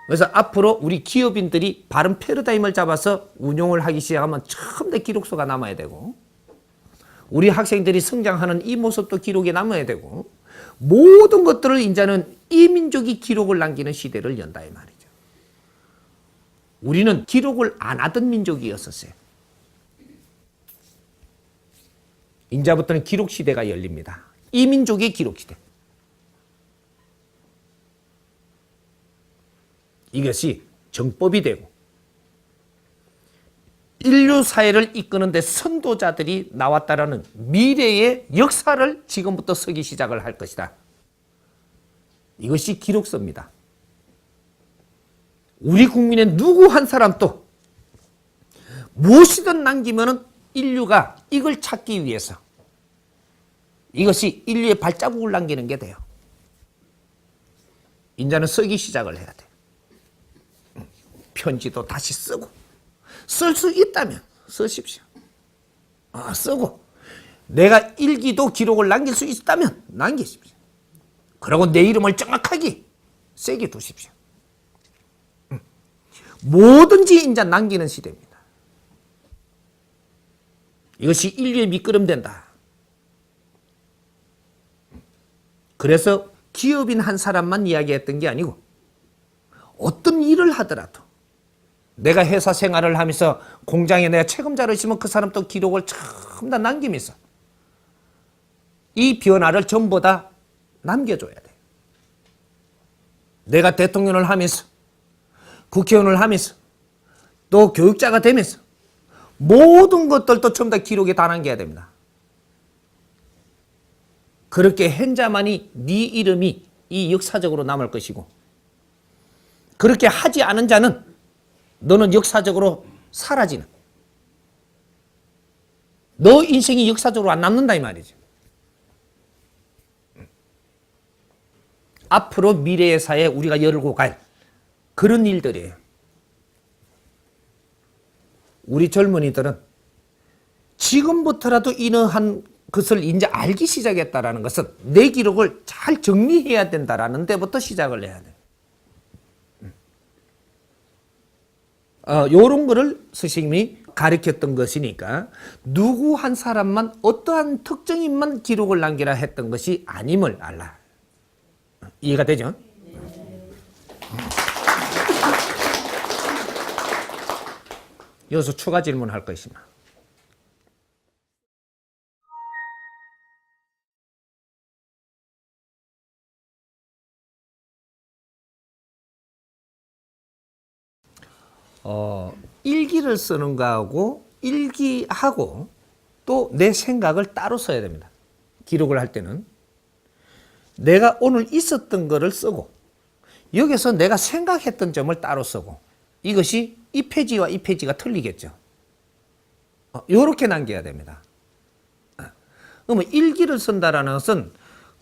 그래서 앞으로 우리 기업인들이 바른 패러다임을 잡아서 운용을 하기 시작하면 처음부터 기록서가 남아야 되고, 우리 학생들이 성장하는 이 모습도 기록에 남아야 되고, 모든 것들을 이제는 이 민족이 기록을 남기는 시대를 연다 이 말이죠. 우리는 기록을 안 하던 민족이었었어요. 이제부터는 기록 시대가 열립니다. 이 민족의 기록 시대. 이것이 정법이 되고 인류 사회를 이끄는 데 선도자들이 나왔다라는 미래의 역사를 지금부터 쓰기 시작을 할 것이다. 이것이 기록서입니다. 우리 국민의 누구 한 사람도 무엇이든 남기면은 인류가 이걸 찾기 위해서, 이것이 인류의 발자국을 남기는 게 돼요. 이제는 쓰기 시작을 해야 돼. 편지도 다시 쓰고, 쓸 수 있다면 쓰십시오. 쓰고, 내가 일기도 기록을 남길 수 있다면 남기십시오. 그리고 내 이름을 정확하게 세게 두십시오. 뭐든지 이제 남기는 시대입니다. 이것이 인류의 밑거름 된다. 그래서 기업인 한 사람만 이야기했던 게 아니고, 어떤 일을 하더라도 내가 회사 생활을 하면서 공장에 내가 책임자를 있으면 그 사람 또 기록을 전부 다 남기면서 이 변화를 전부 다 남겨줘야 돼. 내가 대통령을 하면서, 국회의원을 하면서, 또 교육자가 되면서 모든 것들도 전부 다 기록에 다 남겨야 됩니다. 그렇게 한 자만이 네 이름이 이 역사적으로 남을 것이고, 그렇게 하지 않은 자는 너는 역사적으로 사라지는, 너 인생이 역사적으로 안 남는다 이 말이죠. 앞으로 미래의 사회에 우리가 열고 갈 그런 일들이에요. 우리 젊은이들은 지금부터라도 이러한 것을 이제 알기 시작했다라는 것은 내 기록을 잘 정리해야 된다라는 데부터 시작을 해야 돼요. 요런 거를 스승님이 가르쳤던 것이니까 누구 한 사람만 어떠한 특정인만 기록을 남기라 했던 것이 아님을 알라. 이해가 되죠? 여기서 추가 질문할 거 있으면. 일기를 쓰는 거하고 일기하고 또 내 생각을 따로 써야 됩니다. 기록을 할 때는 내가 오늘 있었던 거를 쓰고, 여기서 내가 생각했던 점을 따로 쓰고, 이것이 이 페이지와 이 페이지가 틀리겠죠. 이렇게 남겨야 됩니다. 그러면 일기를 쓴다라는 것은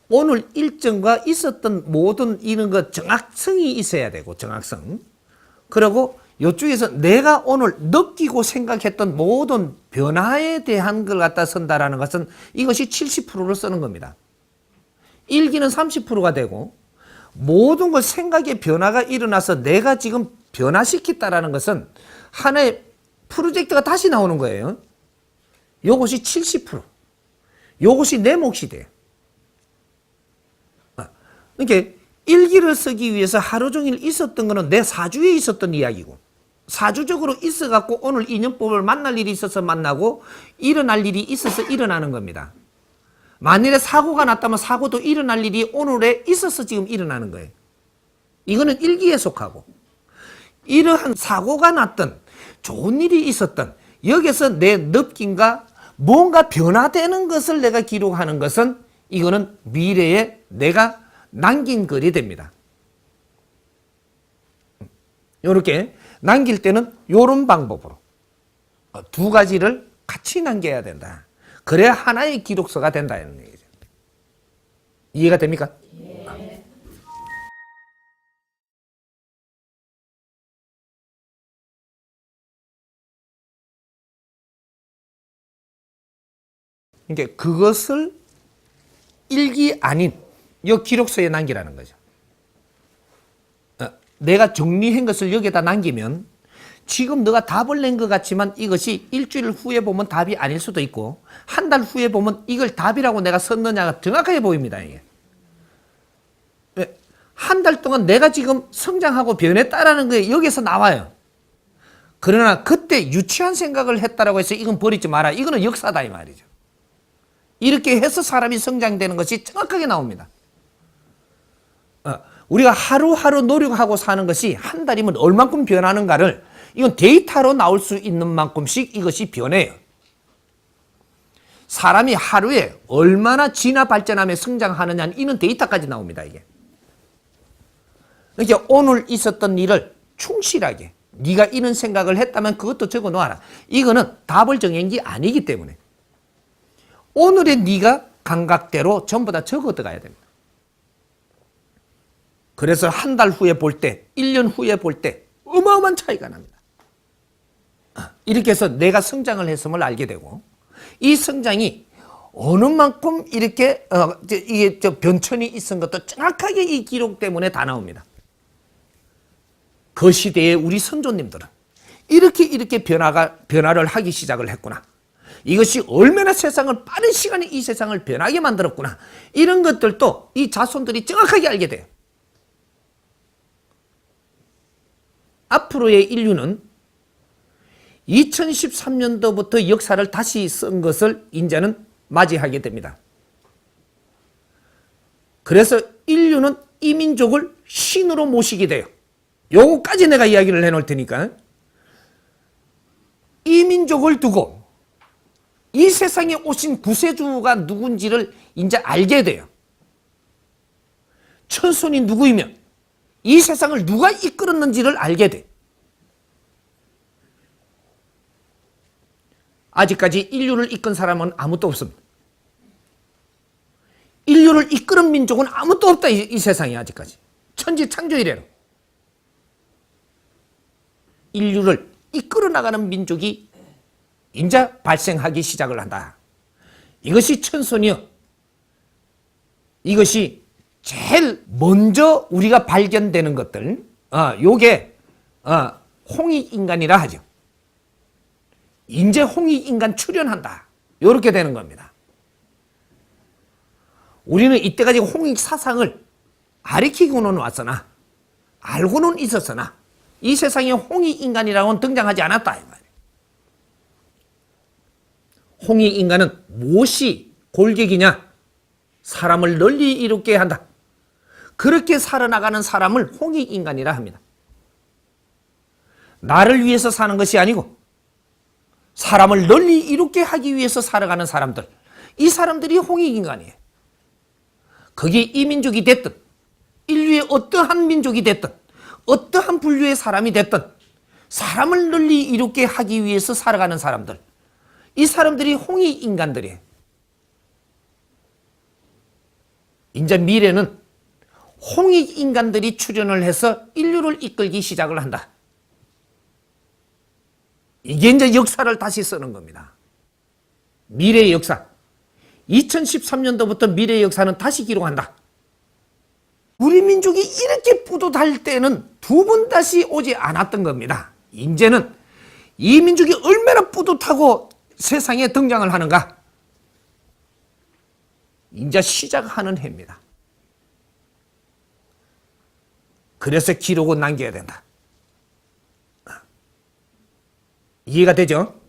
오늘 일정과 있었던 모든 이런 것 정확성이 있어야 되고, 정확성. 그리고 이쪽에서 내가 오늘 느끼고 생각했던 모든 변화에 대한 걸 갖다 쓴다라는 것은 이것이 70%를 쓰는 겁니다. 일기는 30%가 되고, 모든 걸 생각의 변화가 일어나서 내가 지금 변화시켰다라는 것은 하나의 프로젝트가 다시 나오는 거예요. 요것이 70%. 요것이 내 몫이 돼요. 그러니까 일기를 쓰기 위해서 하루 종일 있었던 거는 내 사주에 있었던 이야기고, 사주적으로 있어갖고 오늘 인연법을 만날 일이 있어서 만나고, 일어날 일이 있어서 일어나는 겁니다. 만일에 사고가 났다면 사고도 일어날 일이 오늘에 있어서 지금 일어나는 거예요. 이거는 일기에 속하고, 이러한 사고가 났던 좋은 일이 있었던 여기서 내 느낌과 뭔가 변화되는 것을 내가 기록하는 것은 이거는 미래에 내가 남긴 글이 됩니다. 이렇게 남길 때는 이런 방법으로 두 가지를 같이 남겨야 된다. 그래야 하나의 기록서가 된다는 얘기죠. 이해가 됩니까? 그러니까 그것을 일기 아닌 이 기록서에 남기라는 거죠. 내가 정리한 것을 여기다 남기면 지금 너가 답을 낸 것 같지만 이것이 일주일 후에 보면 답이 아닐 수도 있고 한 달 후에 보면 이걸 답이라고 내가 썼느냐가 정확하게 보입니다. 이게. 한 달 동안 내가 지금 성장하고 변했다라는 게 여기서 나와요. 그러나 그때 유치한 생각을 했다라고 해서 이건 버리지 마라. 이거는 역사다 이 말이죠. 이렇게 해서 사람이 성장되는 것이 정확하게 나옵니다. 우리가 하루하루 노력하고 사는 것이 한 달이면 얼만큼 변하는가를 이건 데이터로 나올 수 있는 만큼씩 이것이 변해요. 사람이 하루에 얼마나 진화 발전하며 성장하느냐는 이런 데이터까지 나옵니다. 이게. 그러니까 오늘 있었던 일을 충실하게 네가 이런 생각을 했다면 그것도 적어 놓아라. 이거는 답을 정한 게 아니기 때문에 오늘의 네가 감각대로 전부 다 적어 들어가야 됩니다. 그래서 한 달 후에 볼 때, 1년 후에 볼 때 어마어마한 차이가 납니다. 이렇게 해서 내가 성장을 했음을 알게 되고 이 성장이 어느 만큼 이렇게 이게 변천이 있은 것도 정확하게 이 기록 때문에 다 나옵니다. 그 시대에 우리 선조님들은 이렇게 변화를 하기 시작을 했구나. 이것이 얼마나 세상을 빠른 시간에 이 세상을 변하게 만들었구나. 이런 것들도 이 자손들이 정확하게 알게 돼요. 앞으로의 인류는 2013년도부터 역사를 다시 쓴 것을 이제는 맞이하게 됩니다. 그래서 인류는 이 민족을 신으로 모시게 돼요. 요거까지 내가 이야기를 해놓을 테니까 이 민족을 두고 이 세상에 오신 구세주가 누군지를 이제 알게 돼요. 천손이 누구이면 이 세상을 누가 이끌었는지를 알게 돼. 아직까지 인류를 이끈 사람은 아무도 없습니다. 인류를 이끄는 민족은 아무도 없다. 이 세상에 아직까지. 천지 창조 이래로. 인류를 이끌어 나가는 민족이 이제 발생하기 시작을 한다. 이것이 천손이요. 이것이 제일 먼저 우리가 발견되는 것들, 요게 홍익인간이라 하죠. 이제 홍익인간 출현한다. 요렇게 되는 겁니다. 우리는 이때까지 홍익사상을 가리키고는 왔으나 알고는 있었으나 이 세상에 홍익인간이라고는 등장하지 않았다. 이 말이에요. 홍익인간은 무엇이 골격이냐? 사람을 널리 이롭게 한다. 그렇게 살아나가는 사람을 홍익인간이라 합니다. 나를 위해서 사는 것이 아니고 사람을 널리 이롭게 하기 위해서 살아가는 사람들, 이 사람들이 홍익인간이에요. 그게 이민족이 됐든 인류의 어떠한 민족이 됐든 어떠한 분류의 사람이 됐든 사람을 널리 이롭게 하기 위해서 살아가는 사람들, 이 사람들이 홍익인간들이에요. 이제 미래는 홍익인간들이 출현을 해서 인류를 이끌기 시작을 한다. 이게 이제 역사를 다시 쓰는 겁니다. 미래의 역사. 2013년도부터 미래의 역사는 다시 기록한다. 우리 민족이 이렇게 뿌듯할 때는 두 번 다시 오지 않았던 겁니다. 이제는 이 민족이 얼마나 뿌듯하고 세상에 등장을 하는가. 이제 시작하는 해입니다. 그래서 기록은 남겨야 된다. 이해가 되죠?